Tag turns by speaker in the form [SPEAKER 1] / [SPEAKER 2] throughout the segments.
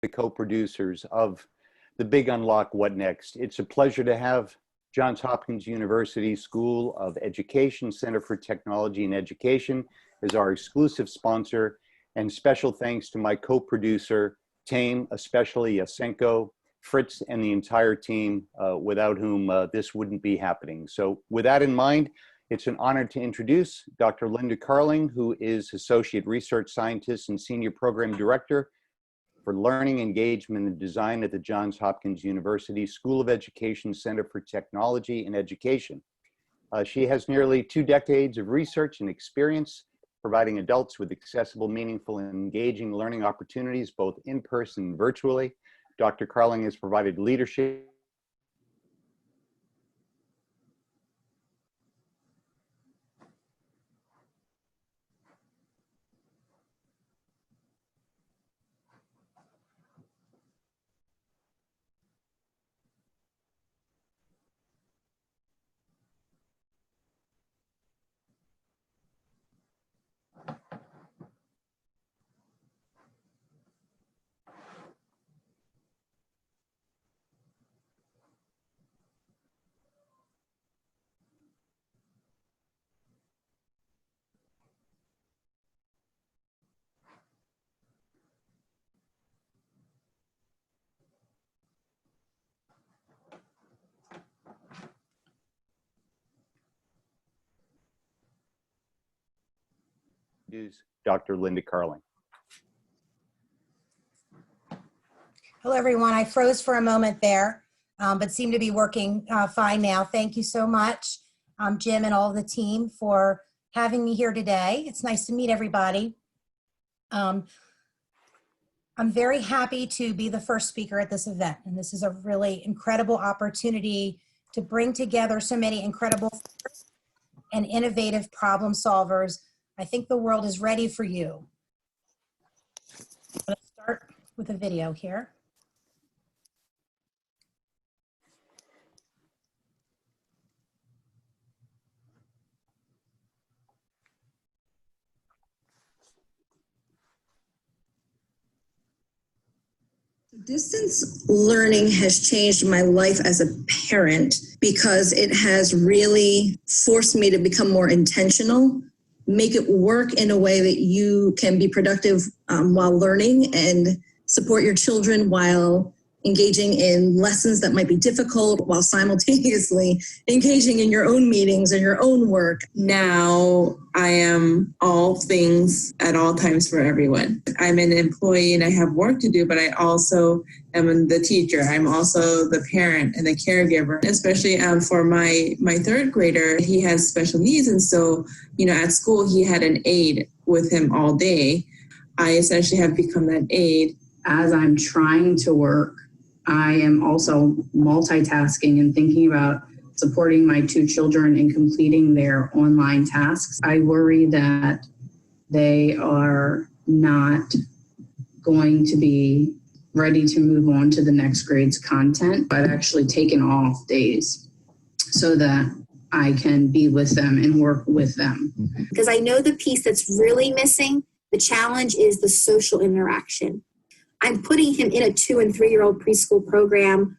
[SPEAKER 1] the co-producers of the Big Unlock What Next. It's a pleasure to have Johns Hopkins University School of Education Center for Technology and Education as our exclusive sponsor, and special thanks to my co-producer, Tame, especially Yasenko, Fritz, and the entire team, without whom this wouldn't be happening. So with that in mind, it's an honor to introduce Dr. Linda Carling, who is Associate Research Scientist and Senior Program Director for Learning, Engagement, and Design at the Johns Hopkins University School of Education Center for Technology and Education. She has nearly 2 decades of research and experience providing adults with accessible, meaningful, and engaging learning opportunities, both in person and virtually. Dr. Carling has provided leadership is Dr. Linda Carling.
[SPEAKER 2] Hello, everyone. I froze for a moment there, but seem to be working fine now. Thank you so much, Jim and all the team, for having me here today. It's nice to meet everybody. I'm very happy to be the first speaker at this event, and this is a really incredible opportunity to bring together so many incredible and innovative problem solvers. I think the world is ready for you. Let's start with a video here.
[SPEAKER 3] Distance learning has changed my life as a parent because it has really forced me to become more intentional, make it work in a way that you can be productive while learning and support your children while engaging in lessons that might be difficult while simultaneously engaging in your own meetings and your own work.
[SPEAKER 4] Now I am all things at all times for everyone. I'm an employee and I have work to do, but I also am the teacher. I'm also the parent and the caregiver, especially for my 3rd grader. He has special needs. And so, at school, he had an aide with him all day. I essentially have become that aide.
[SPEAKER 5] As I'm trying to work, I am also multitasking and thinking about supporting my 2 children in completing their online tasks. I worry that they are not going to be ready to move on to the next grade's content. I've actually taken off days so that I can be with them and work with them.
[SPEAKER 6] Because I know the piece that's really missing, the challenge is the social interaction. I'm putting him in a 2- and 3-year-old preschool program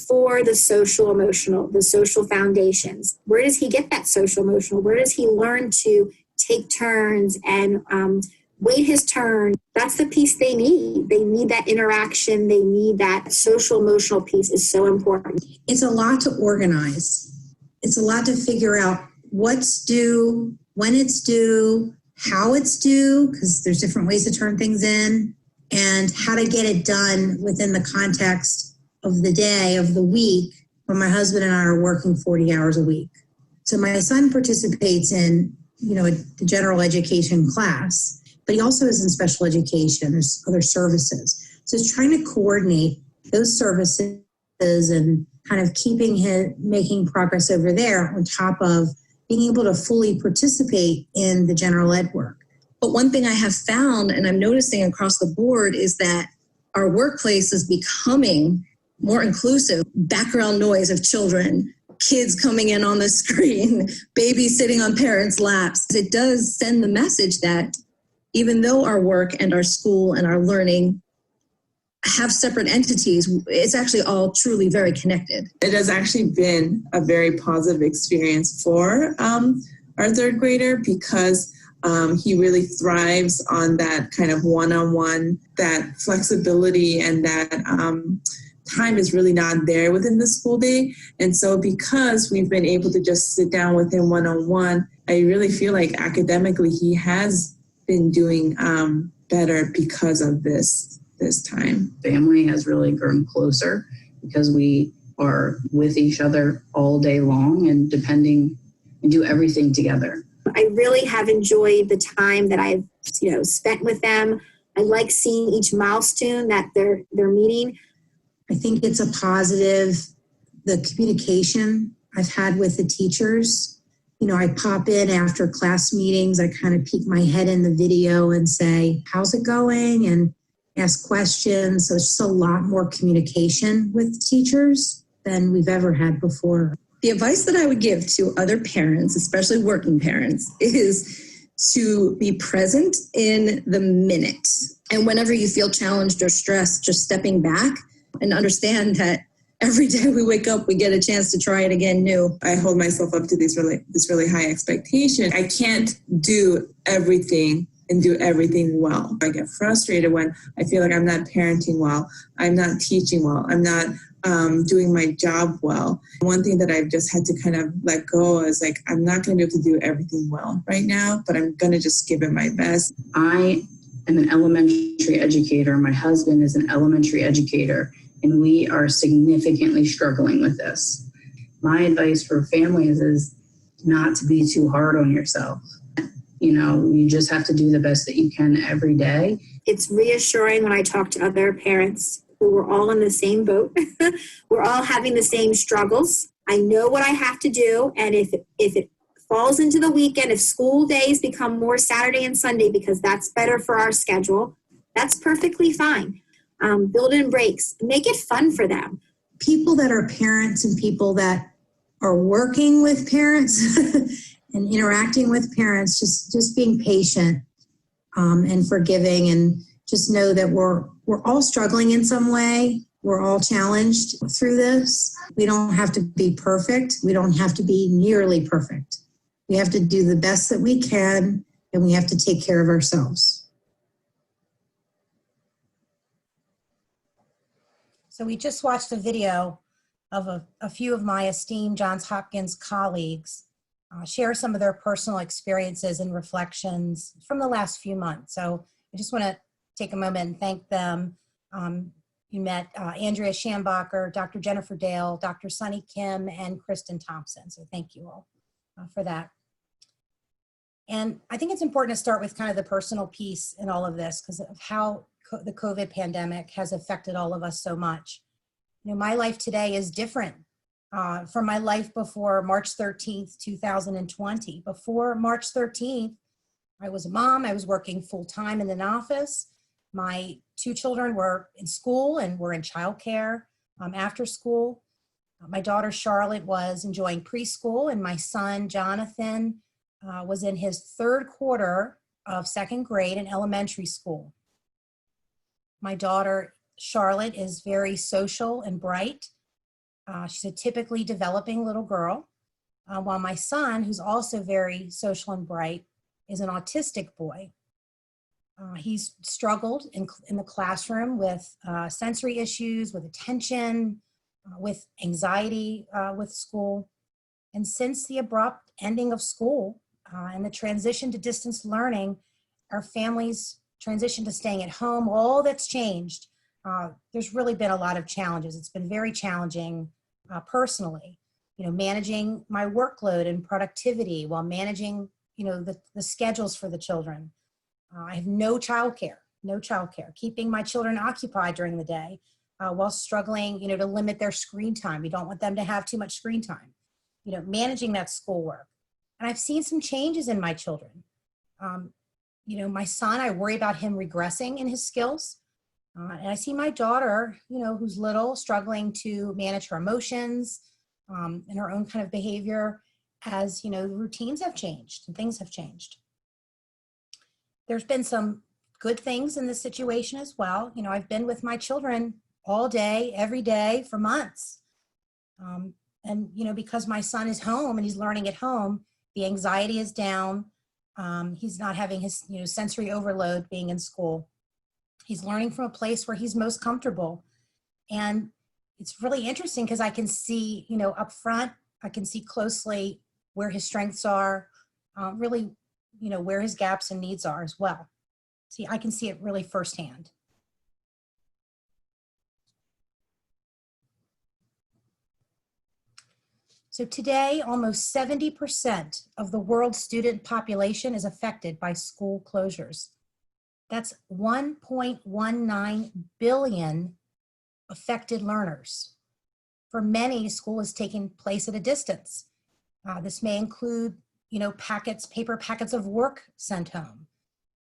[SPEAKER 6] for the social emotional, the social foundations. Where does he get that social emotional? Where does he learn to take turns and wait his turn? That's the piece they need. They need that interaction. They need that social emotional piece is so important.
[SPEAKER 3] It's a lot to organize. It's a lot to figure out what's due, when it's due, how it's due, because there's different ways to turn things in, and how to get it done within the context of the day, of the week, when my husband and I are working 40 hours a week. So my son participates in, the general education class, but he also is in special education. There's other services. So it's trying to coordinate those services and kind of making progress over there on top of being able to fully participate in the general ed work. But one thing I have found, and I'm noticing across the board, is that our workplace is becoming more inclusive. Background noise of children, kids coming in on the screen, babies sitting on parents' laps. It does send the message that even though our work and our school and our learning have separate entities. It's actually all truly very connected.
[SPEAKER 4] It has actually been a very positive experience for our third grader because he really thrives on that kind of one-on-one, that flexibility, and that time is really not there within the school day. And so because we've been able to just sit down with him one-on-one, I really feel like academically he has been doing better because of this time.
[SPEAKER 5] Family has really grown closer because we are with each other all day long and do everything together.
[SPEAKER 6] I really have enjoyed the time that I've spent with them. I like seeing each milestone that they're meeting.
[SPEAKER 3] I think it's a positive, the communication I've had with the teachers. I pop in after class meetings, I kind of peek my head in the video and say, how's it going? And ask questions. So it's just a lot more communication with teachers than we've ever had before.
[SPEAKER 7] The advice that I would give to other parents, especially working parents, is to be present in the minute. And whenever you feel challenged or stressed, just stepping back and understand that every day we wake up, we get a chance to try it again new.
[SPEAKER 4] I hold myself up to this really high expectation. I can't do everything and do everything well. I get frustrated when I feel like I'm not parenting well, I'm not teaching well, I'm not doing my job well. One thing that I've just had to kind of let go is like, I'm not going to be able to do everything well right now, but I'm going to just give it my best.
[SPEAKER 5] I am an elementary educator. My husband is an elementary educator, and we are significantly struggling with this. My advice for families is not to be too hard on yourself. You just have to do the best that you can every day.
[SPEAKER 6] It's reassuring when I talk to other parents who we're all in the same boat. We're all having the same struggles. I know what I have to do, and if it falls into the weekend, if school days become more Saturday and Sunday because that's better for our schedule, that's perfectly fine. Build in breaks. Make it fun for them.
[SPEAKER 3] People that are parents and people that are working with parents and interacting with parents, just being patient and forgiving, and just know that we're all struggling in some way. We're all challenged through this. We don't have to be perfect. We don't have to be nearly perfect. We have to do the best that we can, and we have to take care of ourselves.
[SPEAKER 2] So we just watched a video of a few of my esteemed Johns Hopkins colleagues share some of their personal experiences and reflections from the last few months. So I just want to take a moment and thank them. You met Andrea Schambacher, Dr. Jennifer Dale, Dr. Sunny Kim, and Kristen Thompson. So thank you all for that. And I think it's important to start with kind of the personal piece in all of this because of how the COVID pandemic has affected all of us so much. My life today is different from my life before March 13th, 2020. Before March 13th, I was a mom. I was working full-time in an office. My two children were in school and were in childcare after school. My daughter Charlotte was enjoying preschool, and my son Jonathan was in his third quarter of second grade in elementary school. My daughter Charlotte is very social and bright. She's a typically developing little girl, while my son, who's also very social and bright, is an autistic boy. He's struggled in the classroom with sensory issues, with attention, with anxiety with school. And since the abrupt ending of school and the transition to distance learning, our family's transition to staying at home, all that's changed. There's really been a lot of challenges. It's been very challenging personally, managing my workload and productivity while managing, the schedules for the children. I have no childcare, keeping my children occupied during the day while struggling, to limit their screen time. We don't want them to have too much screen time, managing that schoolwork. And I've seen some changes in my children. My son, I worry about him regressing in his skills. And I see my daughter, who's little, struggling to manage her emotions and her own kind of behavior as, routines have changed and things have changed. There's been some good things in this situation as well. You know, I've been with my children all day, every day for months. And, you know, because my son is home and he's learning at home, the anxiety is down. He's not having his, you know, sensory overload being in school. He's learning from a place where he's most comfortable. And it's really interesting because I can see, you know, up front, I can see closely where his strengths are, really, you know, where his gaps and needs are as well. See, I can see it really firsthand. So today, almost 70% of the world's student population is affected by school closures. That's 1.19 billion affected learners. For many, school is taking place at a distance. This may include, you know, paper packets of work sent home,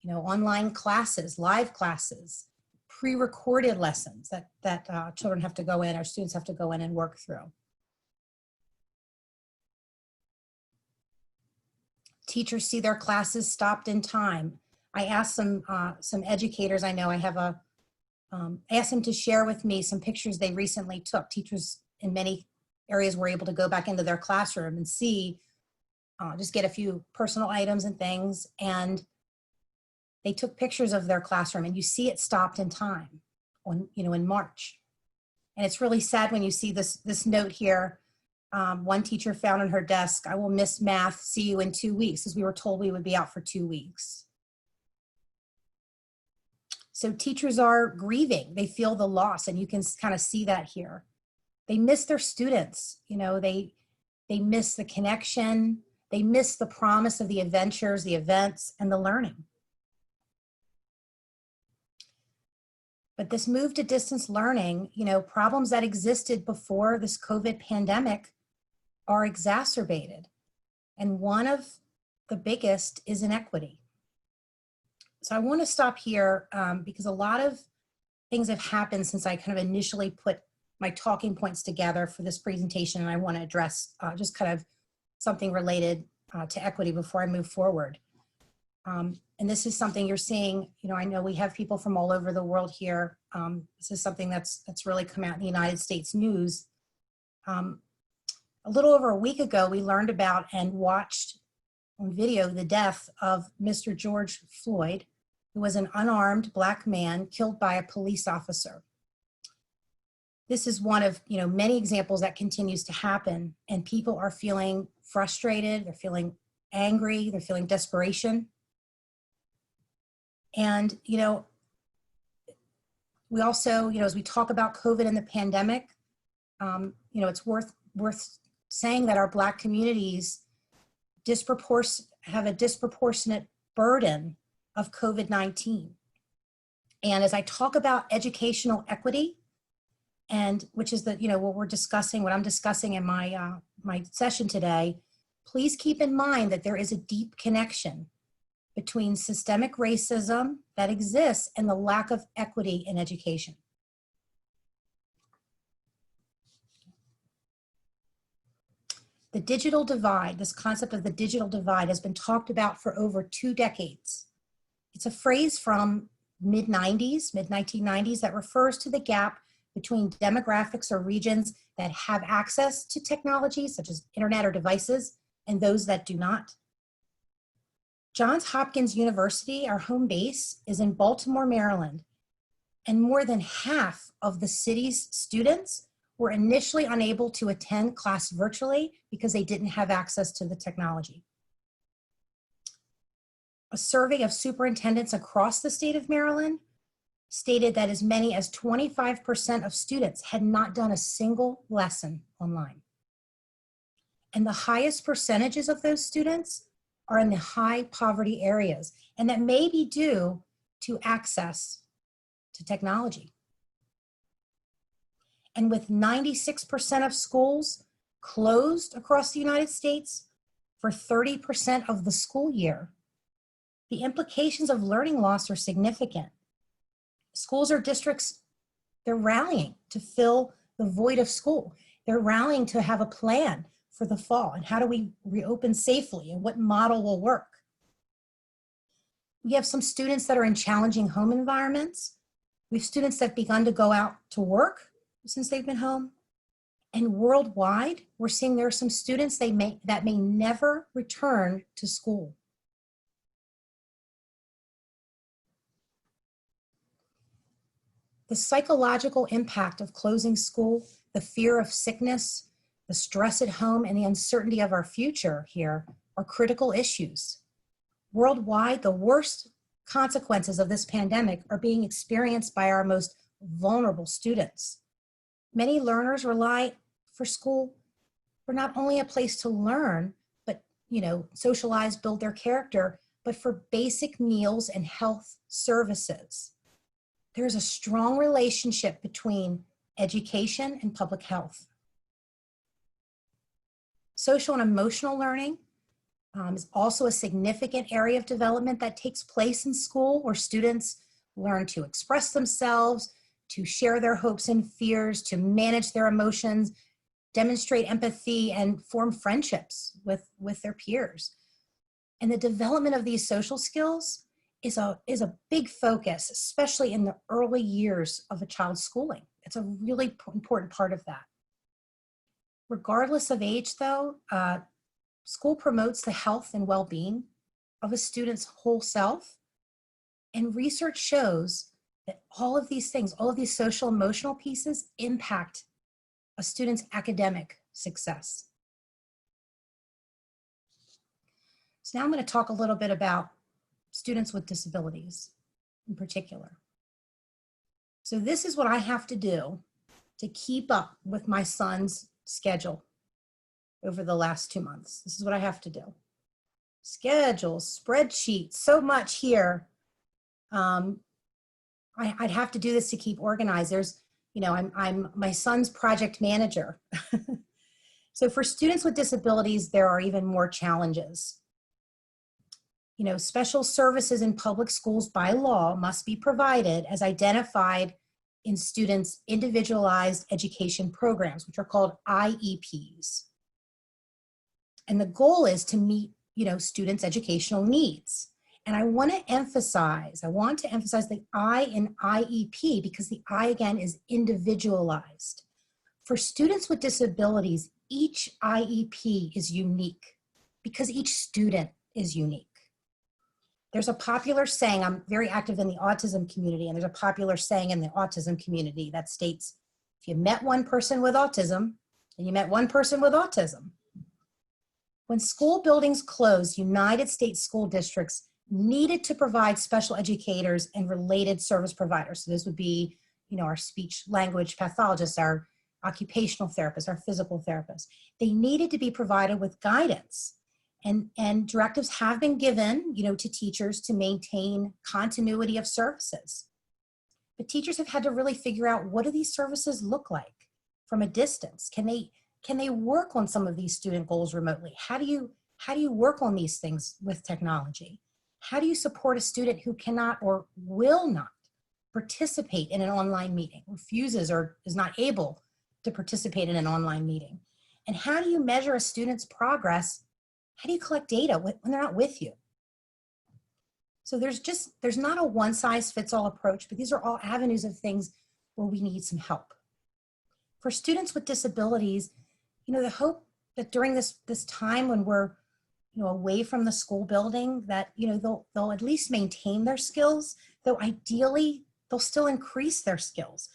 [SPEAKER 2] you know, online classes, live classes, pre-recorded lessons that children have to go in, or students have to go in and work through. Teachers see their classes stopped in time. I asked some educators I know, I asked them to share with me some pictures they recently took. Teachers in many areas were able to go back into their classroom and see, just get a few personal items and things, and they took pictures of their classroom, and you see it stopped in time in March. And it's really sad when you see this note here. One teacher found on her desk, "I will miss math, see you in 2 weeks," as we were told we would be out for 2 weeks. So teachers are grieving. They feel the loss, and you can kind of see that here. They miss their students. You know, they miss the connection. They miss the promise of the adventures, the events, and the learning. But this move to distance learning, you know, problems that existed before this COVID pandemic are exacerbated. And one of the biggest is inequity. So I want to stop here because a lot of things have happened since I kind of initially put my talking points together for this presentation, and I want to address just kind of something related to equity before I move forward. And this is something you're seeing, you know, I know we have people from all over the world here. This is something that's really come out in the United States news. A little over a week ago, we learned about and watched on video the death of Mr. George Floyd, who was an unarmed Black man killed by a police officer. This is one of, you know, many examples that continues to happen, and people are feeling frustrated, they're feeling angry, they're feeling desperation. And, you know, we also, you know, as we talk about COVID and the pandemic, you know, it's worth saying that our Black communities have a disproportionate burden of COVID-19. And as I talk about educational equity, and which is the, you know, what I'm discussing in my my session today, please keep in mind that there is a deep connection between systemic racism that exists and the lack of equity in education. The digital divide, this concept of the digital divide, has been talked about for over 2 decades. It's a phrase from mid-1990s, that refers to the gap between demographics or regions that have access to technology, such as internet or devices, and those that do not. Johns Hopkins University, our home base, is in Baltimore, Maryland, and more than half of the city's students were initially unable to attend class virtually because they didn't have access to the technology. A survey of superintendents across the state of Maryland stated that as many as 25% of students had not done a single lesson online. And the highest percentages of those students are in the high poverty areas, and that may be due to access to technology. And with 96% of schools closed across the United States for 30% of the school year, the implications of learning loss are significant. Schools or districts, they're rallying to fill the void of school. They're rallying to have a plan for the fall, and how do we reopen safely, and what model will work. We have some students that are in challenging home environments. We have students that have begun to go out to work since they've been home. And worldwide, we're seeing there are some students that may never return to school. The psychological impact of closing school, the fear of sickness, the stress at home, and the uncertainty of our future here are critical issues. Worldwide, the worst consequences of this pandemic are being experienced by our most vulnerable students. Many learners rely for school for not only a place to learn, but socialize, build their character, but for basic meals and health services. There's a strong relationship between education and public health. Social and emotional learning is also a significant area of development that takes place in school, where students learn to express themselves, to share their hopes and fears, to manage their emotions, demonstrate empathy, and form friendships with their peers. And the development of these social skills is a big focus, especially in the early years of a child's schooling. It's a really important part of that. Regardless of age, though, school promotes the health and well-being of a student's whole self. And research shows that all of these things, all of these social emotional pieces impact a student's academic success. So now I'm going to talk a little bit about students with disabilities in particular. So this is what I have to do to keep up with my son's schedule over the last 2 months. This is what I have to do. Schedules, spreadsheets, so much here. I'd have to do this to keep organized. I'm my son's project manager. So for students with disabilities, there are even more challenges. Special services in public schools by law must be provided as identified in students' individualized education programs, which are called IEPs. And the goal is to meet, students' educational needs. And I want to emphasize the I in IEP, because the I, again, is individualized. For students with disabilities, each IEP is unique because each student is unique. There's a popular saying, I'm very active in the autism community, and there's a popular saying in the autism community that states, if you met one person with autism, then you met one person with autism. When school buildings closed, United States school districts needed to provide special educators and related service providers. So this would be, our speech language pathologists, our occupational therapists, our physical therapists. They needed to be provided with guidance. And directives have been given, to teachers to maintain continuity of services. But teachers have had to really figure out, what do these services look like from a distance? Can they work on some of these student goals remotely? How do you work on these things with technology? How do you support a student who cannot or will not participate in an online meeting, refuses or is not able to participate in an online meeting? And how do you measure a student's progress? How do you collect data when they're not with you? So there's not a one size fits all approach, but these are all avenues of things where we need some help. For students with disabilities, the hope that during this time when we're away from the school building, that they'll at least maintain their skills, though ideally they'll still increase their skills.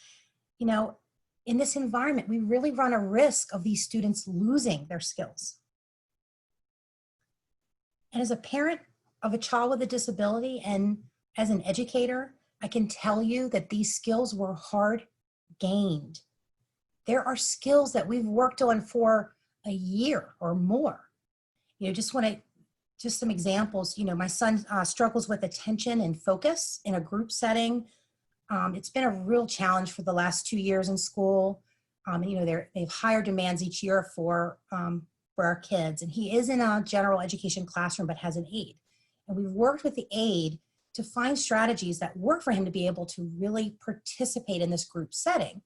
[SPEAKER 2] In this environment, we really run a risk of these students losing their skills. And as a parent of a child with a disability and as an educator, I can tell you that these skills were hard gained. There are skills that we've worked on for a year or more. Just some examples. My son struggles with attention and focus in a group setting. It's been a real challenge for the last 2 years in school. They've higher demands each year for our kids. And he is in a general education classroom, but has an aide. And we've worked with the aide to find strategies that work for him to be able to really participate in this group setting.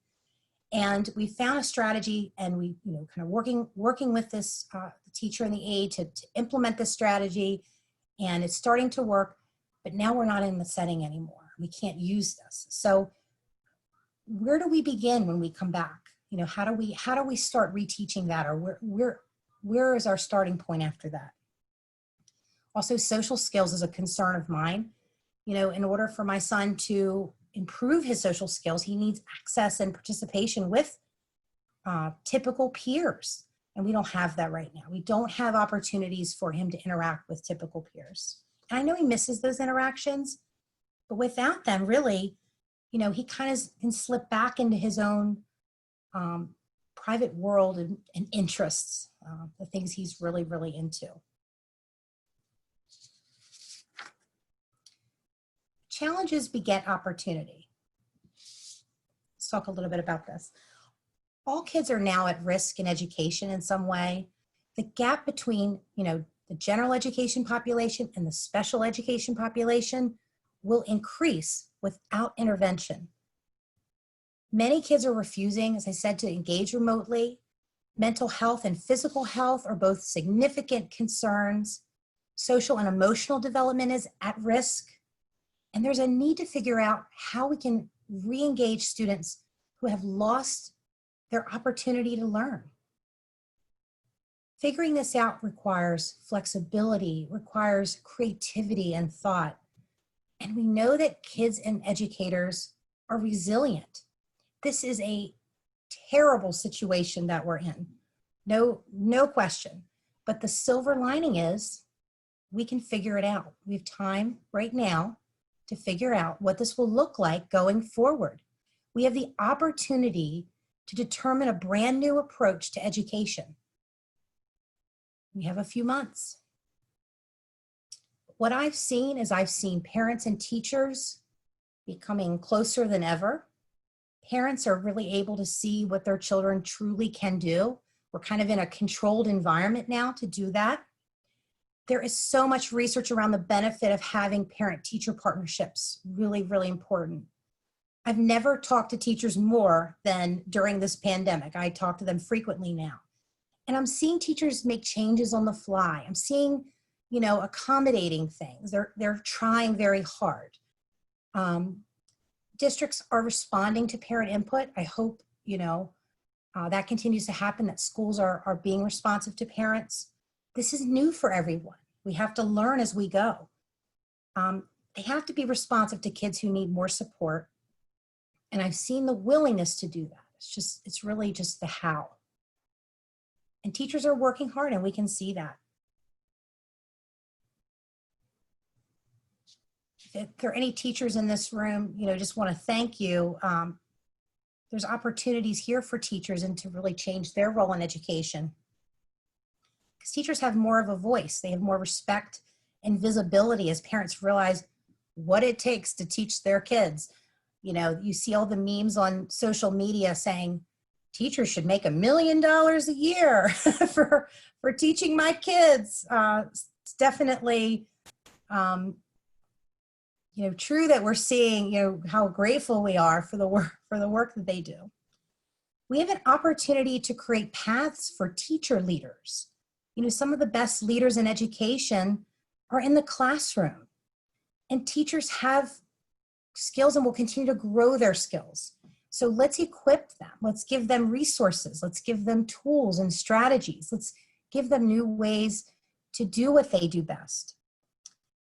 [SPEAKER 2] And we found a strategy, and we, kind of working with this the teacher and the aide to implement this strategy, and it's starting to work. but now we're not in the setting anymore. We can't use this. So where do we begin when we come back? You know, how do we start reteaching that, or where is our starting point after that? Also, social skills is a concern of mine. You know, in order for my son to improve his social skills, he needs access and participation with typical peers. And we don't have that right now. We don't have opportunities for him to interact with typical peers. And I know he misses those interactions, but without them, really, you know, he kind of can slip back into his own private world and interests, the things he's really, really into. Challenges beget opportunity. Let's talk a little bit about this. All kids are now at risk in education in some way. The gap between, you know, the general education population and the special education population will increase without intervention. Many kids are refusing, as I said, to engage remotely. Mental health and physical health are both significant concerns. Social and emotional development is at risk. And there's a need to figure out how we can re-engage students who have lost their opportunity to learn. Figuring this out requires flexibility, requires creativity and thought. And we know that kids and educators are resilient. This is a terrible situation that we're in. No question. But the silver lining is we can figure it out. We have time right now to figure out what this will look like going forward. We have the opportunity to determine a brand new approach to education. We have a few months. What I've seen is I've seen parents and teachers becoming closer than ever. Parents are really able to see what their children truly can do. We're kind of in a controlled environment now to do that. There is so much research around the benefit of having parent-teacher partnerships, really, really important. I've never talked to teachers more than during this pandemic. I talk to them frequently now. And I'm seeing teachers make changes on the fly. I'm seeing, you know, accommodating things. They're trying very hard. Districts are responding to parent input. I hope, you know, that continues to happen, that schools are being responsive to parents. This is new for everyone. We have to learn as we go. They have to be responsive to kids who need more support. And I've seen the willingness to do that. It's really just the how. And teachers are working hard, and we can see that. If there are any teachers in this room, you know, just want to thank you. There's opportunities here for teachers and to really change their role in education. Because teachers have more of a voice. They have more respect and visibility as parents realize what it takes to teach their kids. You know, you see all the memes on social media saying, teachers should make $1 million a year for teaching my kids. It's definitely, you know, true that we're seeing, you know, how grateful we are for the work that they do. We have an opportunity to create paths for teacher leaders. You know, some of the best leaders in education are in the classroom, and teachers have skills and will continue to grow their skills. So let's equip them. Let's give them resources. Let's give them tools and strategies. Let's give them new ways to do what they do best.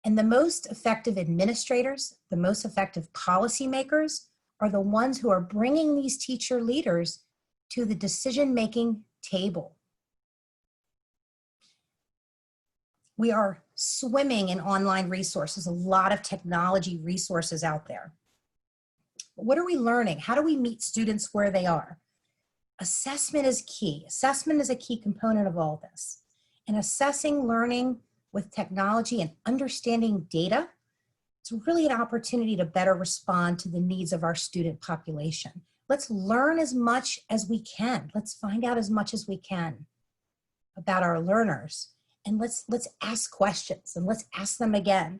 [SPEAKER 2] And the most effective administrators, the most effective policymakers are the ones who are bringing these teacher leaders to the decision-making table. We are swimming in online resources, a lot of technology resources out there. What are we learning? How do we meet students where they are? Assessment is key. Assessment is a key component of all this. And assessing learning with technology and understanding data, it's really an opportunity to better respond to the needs of our student population. Let's learn as much as we can. Let's find out as much as we can about our learners. And let's ask questions, and let's ask them again.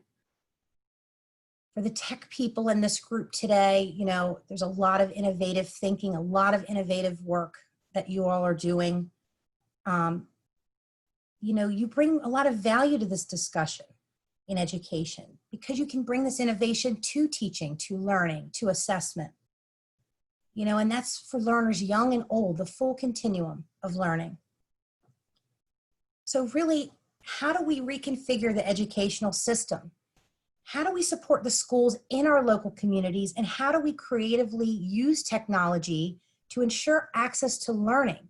[SPEAKER 2] For the tech people in this group today, you know, there's a lot of innovative thinking, a lot of innovative work that you all are doing. You know, you bring a lot of value to this discussion. in education, because you can bring this innovation to teaching, to learning, to assessment. You know, and that's for learners young and old, the full continuum of learning. So really, how do we reconfigure the educational system? How do we support the schools in our local communities? And how do we creatively use technology to ensure access to learning,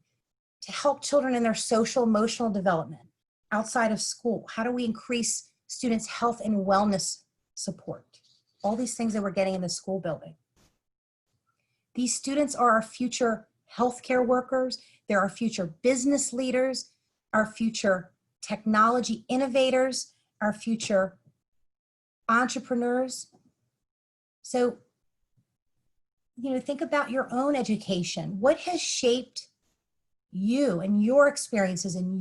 [SPEAKER 2] to help children in their social, emotional development outside of school? How do we increase students' health and wellness support? All these things that we're getting in the school building. These students are our future healthcare workers. They're our future business leaders, our future technology innovators, our future entrepreneurs. So, you know, think about your own education. What has shaped you and your experiences and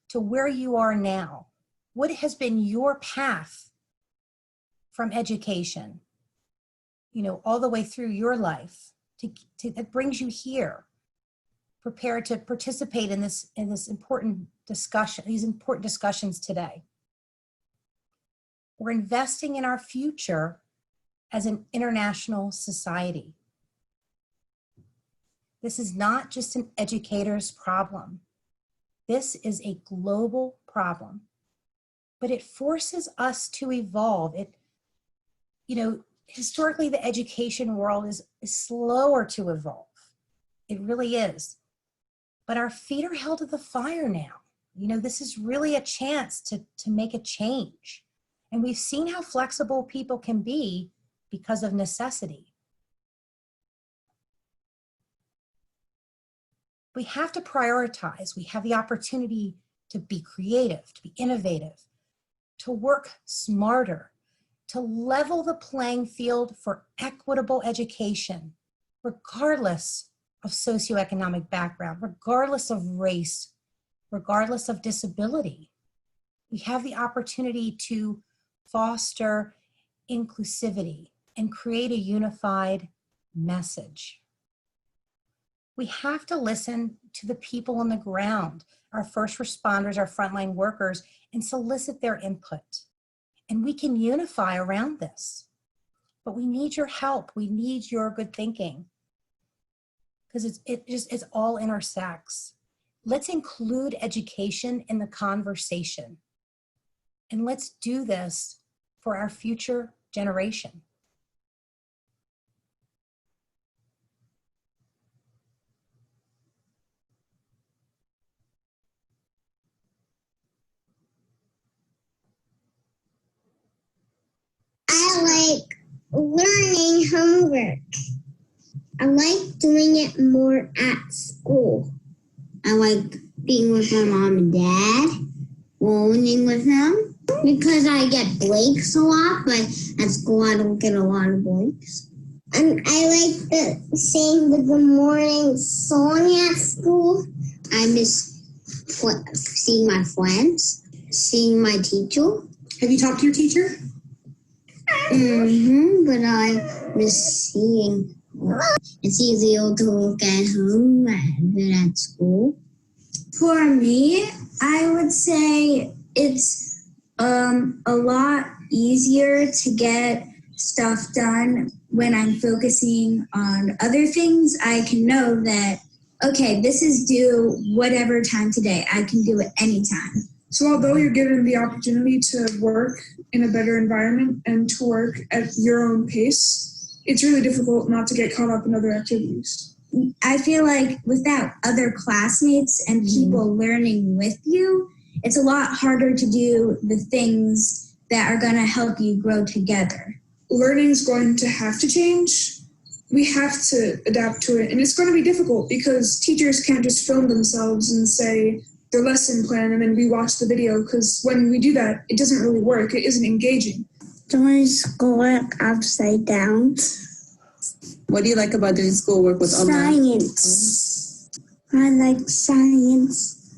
[SPEAKER 2] to where you are now? What has been your path from education, you know, all the way through your life that brings you here, prepared to participate in this important discussion, these important discussions today? We're investing in our future as an international society. This is not just an educator's problem. This is a global problem, but it forces us to evolve. You know, historically, the education world is slower to evolve. It really is. But our feet are held to the fire now. You know, this is really a chance to make a change. And we've seen how flexible people can be because of necessity. We have to prioritize. We have the opportunity to be creative, to be innovative, to work smarter, to level the playing field for equitable education, regardless of socioeconomic background, regardless of race, regardless of disability. We have the opportunity to foster inclusivity and create a unified message. We have to listen to the people on the ground, our first responders, our frontline workers, and solicit their input. And we can unify around this. But we need your help. We need your good thinking, because it all intersects. Let's include education in the conversation. And let's do this for our future generation.
[SPEAKER 8] I like learning homework. I like doing it more at school. I like being with my mom and dad, learning with them, because I get breaks a lot, but at school I don't get a lot of breaks. And I like saying the good morning song at school. I miss seeing my friends, seeing my teacher.
[SPEAKER 3] Have you talked to your teacher?
[SPEAKER 8] But I miss seeing. It's easier to look at home than at school. For me, I would say it's a lot easier to get stuff done when I'm focusing on other things. I can know that, okay, this is due whatever time today. I can do it anytime.
[SPEAKER 9] So although you're given the opportunity to work in a better environment and to work at your own pace, it's really difficult not to get caught up in other activities.
[SPEAKER 8] I feel like without other classmates and people learning with you, it's a lot harder to do the things that are going to help you grow together.
[SPEAKER 9] Learning's going to have to change. We have to adapt to it. And it's going to be difficult because teachers can't just film themselves and say their lesson plan and then we watch the video, because when we do that, it doesn't really work. It isn't engaging.
[SPEAKER 8] Doing schoolwork upside down.
[SPEAKER 4] What do you like about doing schoolwork with online?
[SPEAKER 8] Science. I like science.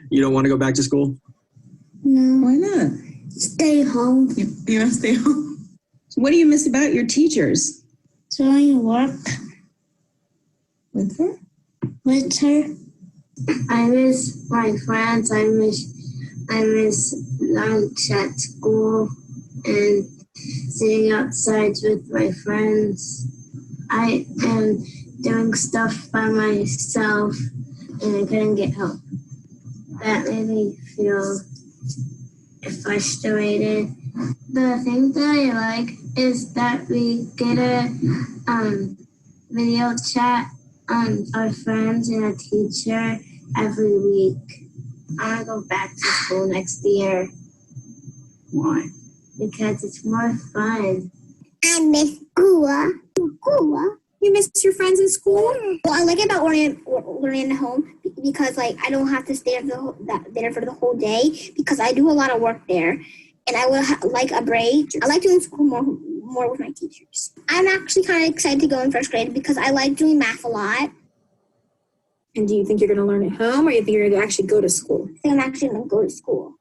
[SPEAKER 10] You don't want to go back to school?
[SPEAKER 8] No.
[SPEAKER 4] Why not?
[SPEAKER 8] Stay home.
[SPEAKER 4] You want to stay home?
[SPEAKER 11] So what do you miss about your teachers?
[SPEAKER 8] Doing work
[SPEAKER 4] With her?
[SPEAKER 8] with her. I miss my friends. I miss lunch at school and sitting outside with my friends. I am doing stuff by myself and I couldn't get help. That made me feel frustrated. The thing that I like is that we get a video chat on our friends and a teacher every week. I want to go back to school next year.
[SPEAKER 5] Why?
[SPEAKER 8] Because it's more fun. I miss school. School? You miss your friends in school? Well, I like it about learning at home because, like, I don't have to stay there for the whole day because I do a lot of work there, and I will like a break. I like doing school more with my teachers. I'm actually kind of excited to go in first grade because I like doing math a lot.
[SPEAKER 6] And do you think you're going to learn at home, or you think you're going to actually go to school?
[SPEAKER 8] I think I'm actually going to go to school.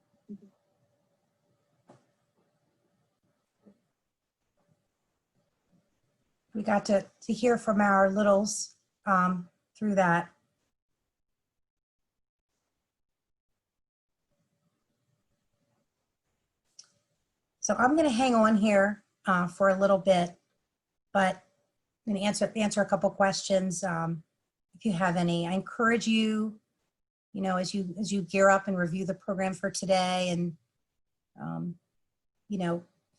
[SPEAKER 2] We got to hear from our littles through that. So I'm going to hang on here for a little bit, but I'm going to answer a couple questions if you have any. I encourage you, as you gear up and review the program for today, and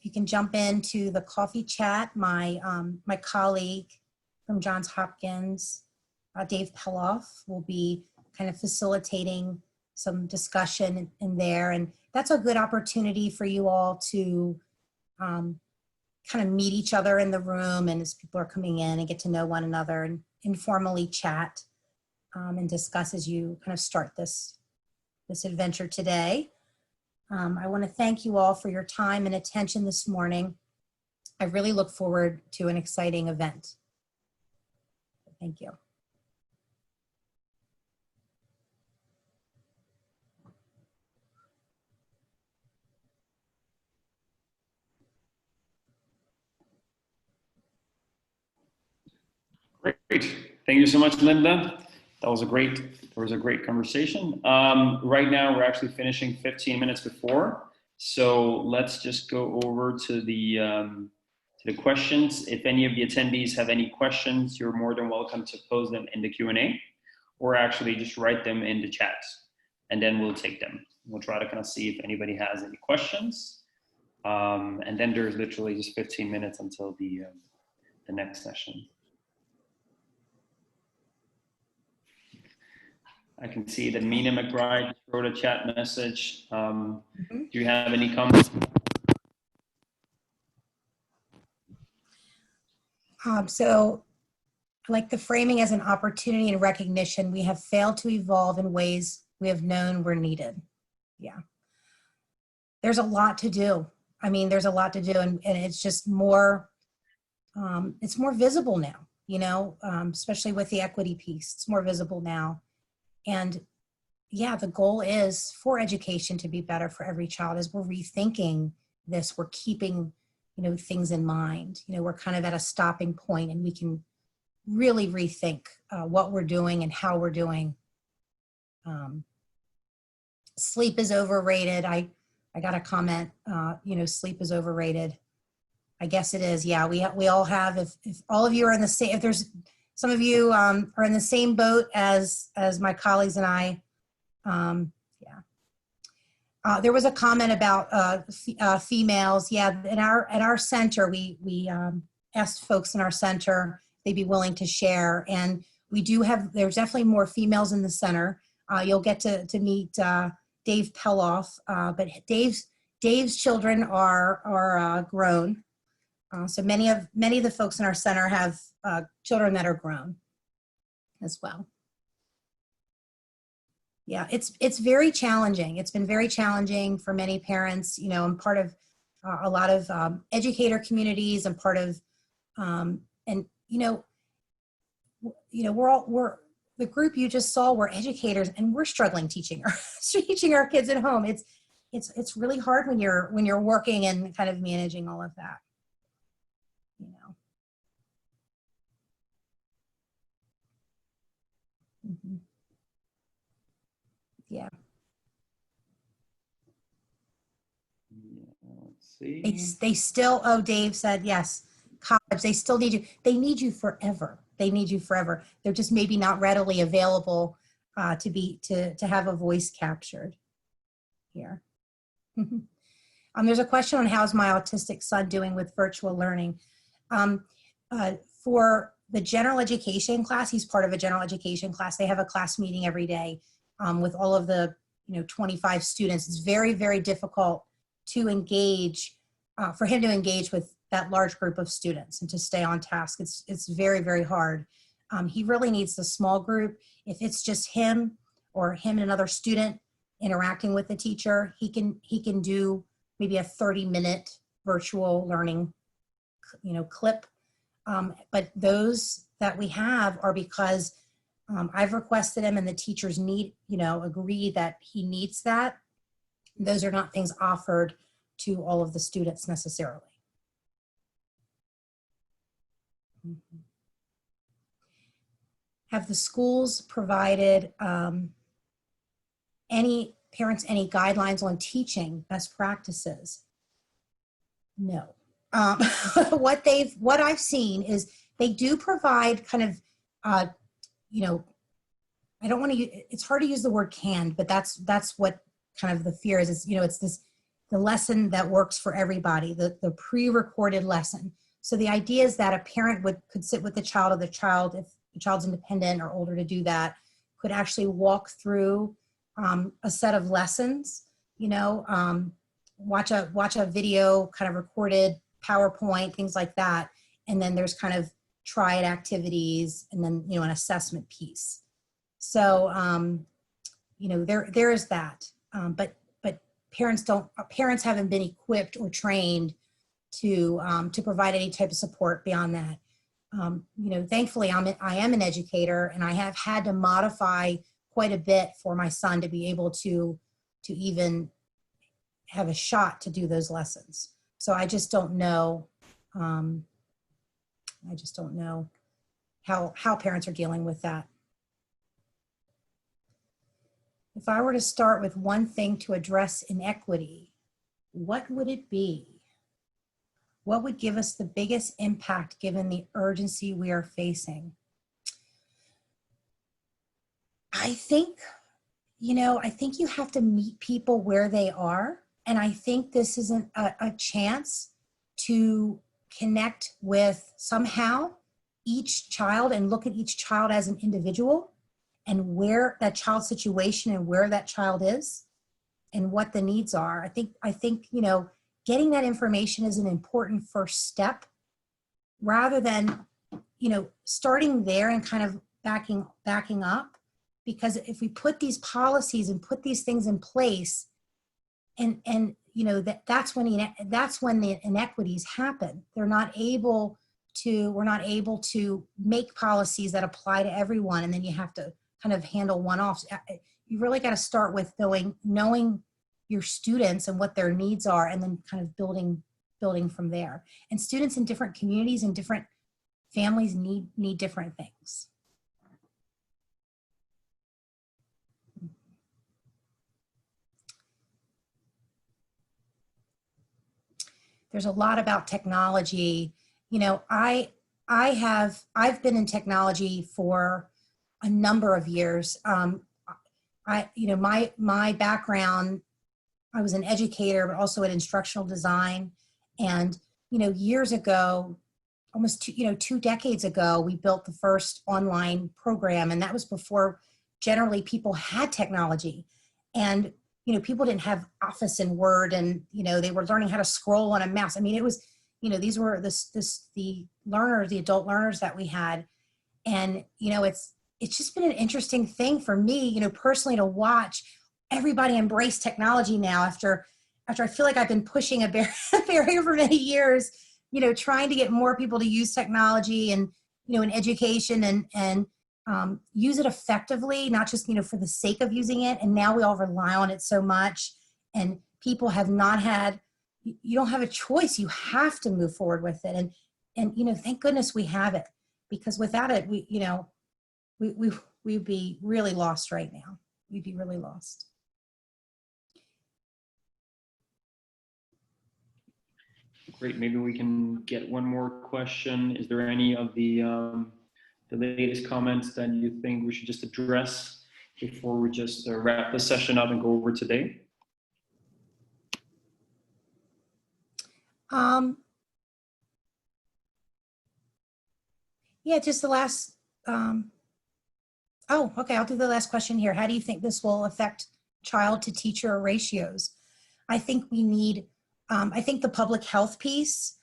[SPEAKER 2] you can jump into the coffee chat. My colleague from Johns Hopkins, Dave Peloff, will be kind of facilitating some discussion in there. And that's a good opportunity for you all to kind of meet each other in the room, and as people are coming in, and get to know one another and informally chat and discuss as you kind of start this adventure today. I want to thank you all for your time and attention this morning. I really look forward to an exciting event. Thank you.
[SPEAKER 12] Great. Thank you so much, Linda. There was a great conversation. Right now, we're actually finishing 15 minutes before. So let's just go over to the questions. If any of the attendees have any questions, you're more than welcome to pose them in the Q&A, or actually just write them in the chat, and then we'll take them. We'll try to kind of see if anybody has any questions. And then there's literally just 15 minutes until the next session. I can see that Mina McBride wrote a chat message. Do you have any comments?
[SPEAKER 2] So I like the framing as an opportunity and recognition. We have failed to evolve in ways we have known were needed. Yeah. There's a lot to do. I mean, there's a lot to do, and it's just more, it's more visible now, especially with the equity piece. It's more visible now. And yeah, the goal is for education to be better for every child. As we're rethinking this, we're keeping, things in mind. We're kind of at a stopping point, and we can really rethink what we're doing and how we're doing. Sleep is overrated. I got a comment, sleep is overrated. I guess it is. Yeah, we all have, if all of you are in the same, if there's some of you are in the same boat as my colleagues and I. There was a comment about females. Yeah, at our center, we asked folks in our center if they'd be willing to share, and we do have. There's definitely more females in the center. You'll get to meet Dave Peloff, but Dave's children are grown. So many of the folks in our center have children that are grown as well. Yeah, it's very challenging. It's been very challenging for many parents. I'm part of a lot of educator communities. I'm part of, we're the group you just saw. We're educators, and we're struggling teaching our kids at home. It's really hard when you're working and kind of managing all of that. Yeah.
[SPEAKER 12] Let's see.
[SPEAKER 2] They still, oh, Dave said, yes, college, they still need you. They need you forever. They need you forever. They're just maybe not readily available to have a voice captured here. There's a question on how's my autistic son doing with virtual learning. For the general education class, he's part of a general education class. They have a class meeting every day with all of the 25 students. It's very, very difficult to engage, for him to engage with that large group of students and to stay on task. It's very, very hard. He really needs the small group. If it's just him or him and another student interacting with the teacher, he can do maybe a 30-minute virtual learning clip. But those that we have are because I've requested him and the teachers agree that he needs that. Those are not things offered to all of the students necessarily. Have the schools provided any parents any guidelines on teaching best practices? No. What I've seen is they do provide kind of, I don't want to, it's hard to use the word canned, but that's what kind of the fear is. It's the lesson that works for everybody, the pre-recorded lesson. So the idea is that a parent could sit with the child, or the child, if the child's independent or older to do that, could actually walk through a set of lessons, watch a video, kind of recorded PowerPoint, things like that. And then there's kind of try it activities and then, an assessment piece. So, there is that. But parents haven't been equipped or trained to provide any type of support beyond that. Thankfully I am an educator, and I have had to modify quite a bit for my son to be able to even have a shot to do those lessons. So I just don't know. I just don't know how parents are dealing with that. If I were to start with one thing to address inequity, what would it be? What would give us the biggest impact given the urgency we are facing? I think you have to meet people where they are. And I think this is a chance to connect with somehow each child and look at each child as an individual and where that child's situation and where that child is and what the needs are. I think getting that information is an important first step rather than, starting there and kind of backing up. Because if we put these policies and put these things in place, and that's when the inequities happen. We're not able to make policies that apply to everyone, and then you have to kind of handle one-offs. You really got to start with knowing your students and what their needs are, and then kind of building from there. And students in different communities and different families need different things. There's a lot about technology. I've been in technology for a number of years. My background, I was an educator, but also in instructional design. And, years ago, almost 2 decades ago, we built the first online program. And that was before generally people had technology. And people didn't have Office and Word, and, they were learning how to scroll on a mouse. I mean, it was, these were the adult learners that we had. And, it's just been an interesting thing for me, personally, to watch everybody embrace technology now after I feel like I've been pushing a barrier for many years, trying to get more people to use technology and, in education and use it effectively, not just, for the sake of using it. And now we all rely on it so much, and people have not had, you don't have a choice. You have to move forward with it. And thank goodness we have it, because without it, we'd be really lost right now. We'd be really lost.
[SPEAKER 12] Great. Maybe we can get one more question. Is there any of the latest comments that you think we should just address before we just wrap the session up and go over today?
[SPEAKER 2] Yeah, just the last, oh, okay, I'll do the last question here. How do you think this will affect child to teacher ratios? I think we need, I think the public health piece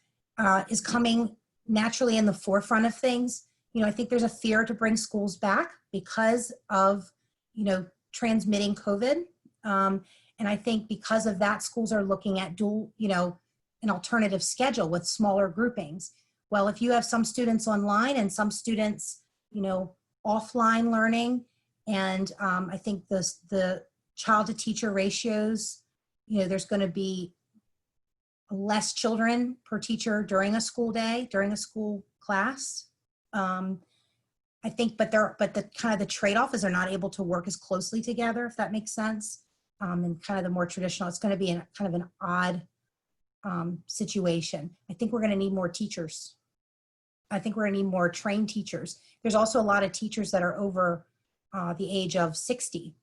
[SPEAKER 2] is coming naturally in the forefront of things. You know, I think there's a fear to bring schools back because of, you know, transmitting COVID. And I think because of that, schools are looking at dual, you know, an alternative schedule with smaller groupings. Well, if you have some students online and some students, you know, offline learning, and I think the child to teacher ratios, you know, there's going to be less children per teacher during a school day, during a school class. I think, but the kind of the trade-off is they're not able to work as closely together, if that makes sense. And kind of the more traditional, it's going to be kind of an odd situation. I think we're going to need more teachers. I think we're going to need more trained teachers. There's also a lot of teachers that are over the age of 60.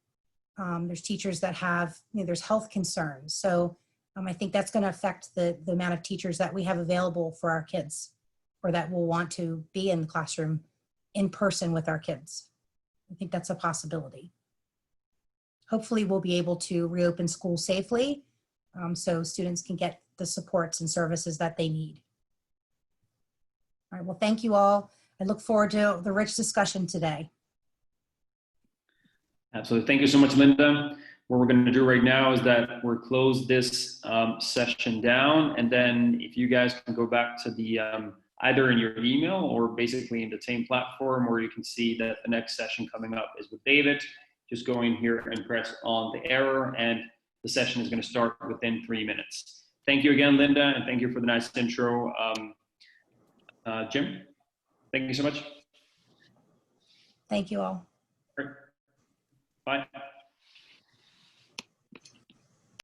[SPEAKER 2] There's teachers that have, you know, there's health concerns. So I think that's going to affect the amount of teachers that we have available for our kids, or that will want to be in the classroom in person with our kids. I think that's a possibility. Hopefully we'll be able to reopen schools safely so students can get the supports and services that they need. All right, well, thank you all. I look forward to the rich discussion today.
[SPEAKER 12] Absolutely. Thank you so much, Linda. What we're going to do right now is that we'll close this session down, and then if you guys can go back to the either in your email or basically in the same platform where you can see that the next session coming up is with David, just go in here and press on the arrow, and the session is going to start within 3 minutes. Thank you again, Linda, and thank you for the nice intro. Jim, thank you so much.
[SPEAKER 2] Thank you all.
[SPEAKER 12] Bye.